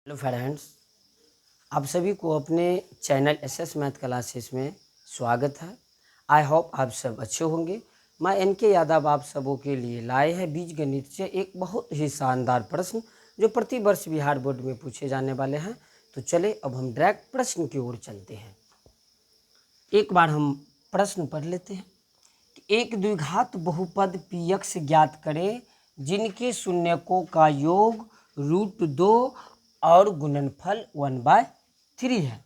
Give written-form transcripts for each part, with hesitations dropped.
Hello friends, आप सभी को अपने चैनल एसएस मैथ क्लासेस में स्वागत है। आई होप आप सब अच्छे होंगे। मैं एनके यादव आप सबों के लिए लाए हैं बीज गणित से एक बहुत ही शानदार प्रश्न जो प्रति वर्ष बिहार बोर्ड में पूछे जाने वाले हैं। तो चले अब हम डायरेक्ट प्रश्न की ओर चलते हैं। एक बार हम प्रश्न पढ़ लेते हैं कि एक द्विघात बहुपद px ज्ञात करें जिनके शून्यकों का योग √2 और गुणनफल 1/3 है।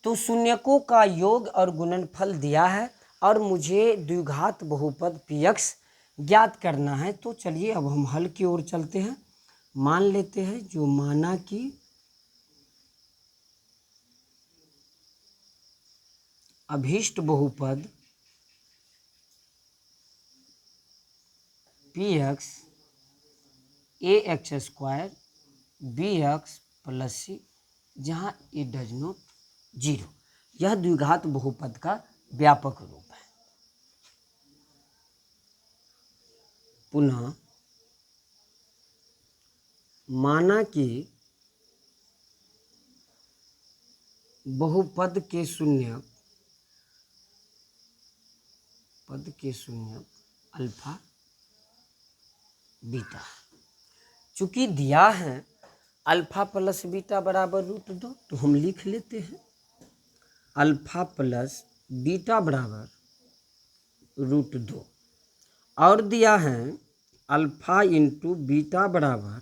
तो शून्यकों का योग और गुणनफल दिया है और मुझे द्विघात बहुपद px ज्ञात करना है। तो चलिए अब हम हल की ओर चलते हैं। मान लेते हैं जो माना कि अभीष्ट बहुपद px ax² bx + c जहाँ ए डज नॉट 0, यह द्विघात बहुपद का व्यापक रूप है। पुनः माना कि बहुपद के शून्यक अल्फा बीटा, चूंकि दिया है अल्फा प्लस बीटा बराबर √2, तो हम लिख लेते हैं अल्फा प्लस बीटा बराबर √2 और दिया है अल्फा इंटू बीटा बराबर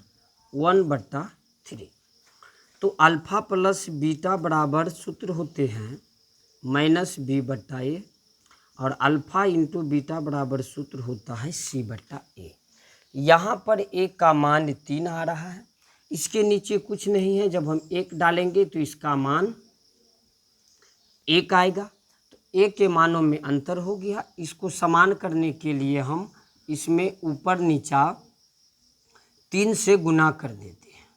1/3। तो अल्फा प्लस बीटा बराबर सूत्र होते हैं -b/a और अल्फा इंटू बीटा बराबर सूत्र होता है c/a। यहाँ पर a का मान 3 आ रहा है, इसके नीचे कुछ नहीं है। जब हम 1 डालेंगे तो इसका मान 1 आएगा। तो a के मानों में अंतर हो गया। इसको समान करने के लिए हम इसमें ऊपर नीचा 3 से गुना कर देते हैं।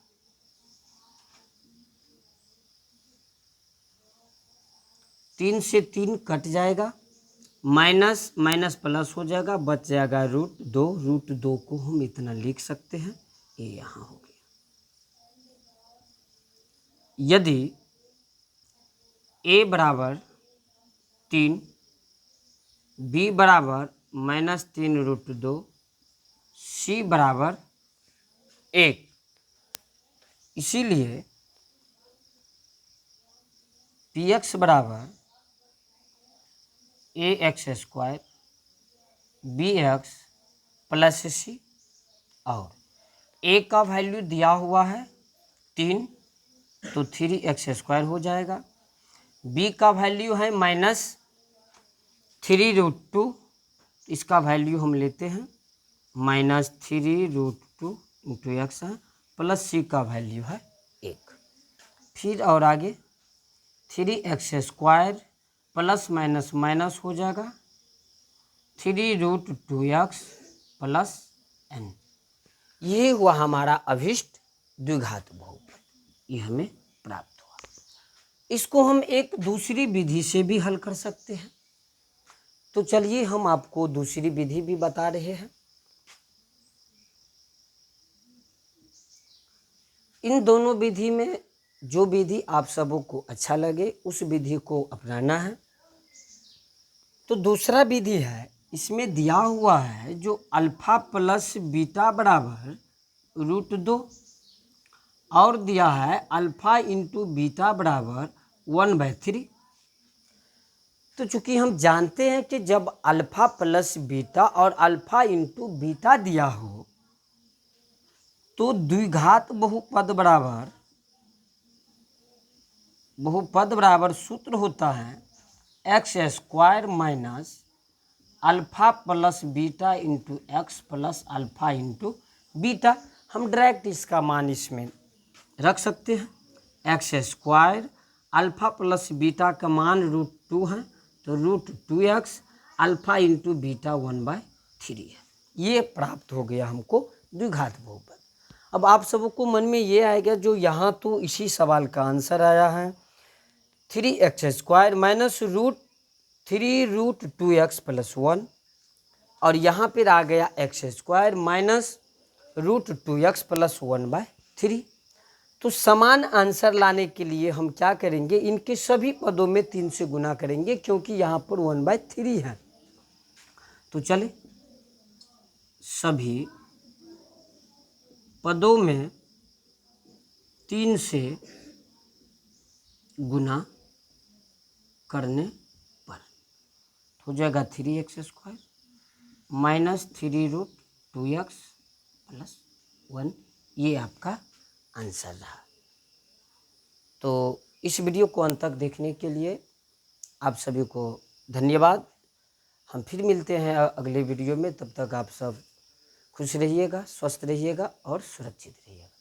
तीन से 3 कट जाएगा, माइनस माइनस प्लस हो जाएगा, बच जाएगा √2। √2 को हम इतना लिख सकते हैं, ये यहाँ हो गया। यदि a बराबर 3, b बराबर -3 √2, c बराबर 1, इसीलिए px बराबर ax² bx + c और a का वैल्यू दिया हुआ है 3, तो 3x² हो जाएगा। b का वैल्यू है -3 √2, इसका वैल्यू हम लेते हैं -3 √2 इंटू एक्स है, प्लस c का वैल्यू है 1। फिर और आगे 3x² प्लस माइनस माइनस हो जाएगा 3√2x + n। ये हुआ हमारा अभीष्ट द्विघात बहुपद, ये हमें प्राप्त हुआ। इसको हम एक दूसरी विधि से भी हल कर सकते हैं। तो चलिए हम आपको दूसरी विधि भी बता रहे हैं। इन दोनों विधि में जो विधि आप सबों को अच्छा लगे उस विधि को अपनाना है। तो दूसरा विधि है, इसमें दिया हुआ है जो अल्फा प्लस बीटा बराबर √2 और दिया है अल्फा इंटू बीटा बराबर 1/3। तो चूंकि हम जानते हैं कि जब अल्फा प्लस बीटा और अल्फा इंटू बीटा दिया हो तो द्विघात बहुपद बराबर सूत्र होता है x² - alpha plus beta into x plus alpha into beta. हम डायरेक्ट इसका मान इसमें रख सकते हैं। x² अल्फा प्लस बीटा का मान √2 है, तो √2x अल्फा इंटू बीटा 1/3 है। ये प्राप्त हो गया हमको द्विघात बहुपद। अब आप सबको मन में ये आएगा जो यहाँ तो इसी सवाल का आंसर आया है 3x² - 3√2x + 1 और यहाँ पर आ गया x² - √2x + 1/3। तो समान आंसर लाने के लिए हम क्या करेंगे, इनके सभी पदों में 3 से गुना करेंगे, क्योंकि यहाँ पर 1/3 है। तो चले सभी पदों में 3 से गुना करने पर हो जाएगा 3x² माइनस 3√2x प्लस 1। ये आपका आंसर रहा। तो इस वीडियो को अंत तक देखने के लिए आप सभी को धन्यवाद। हम फिर मिलते हैं अगले वीडियो में। तब तक आप सब खुश रहिएगा, स्वस्थ रहिएगा और सुरक्षित रहिएगा।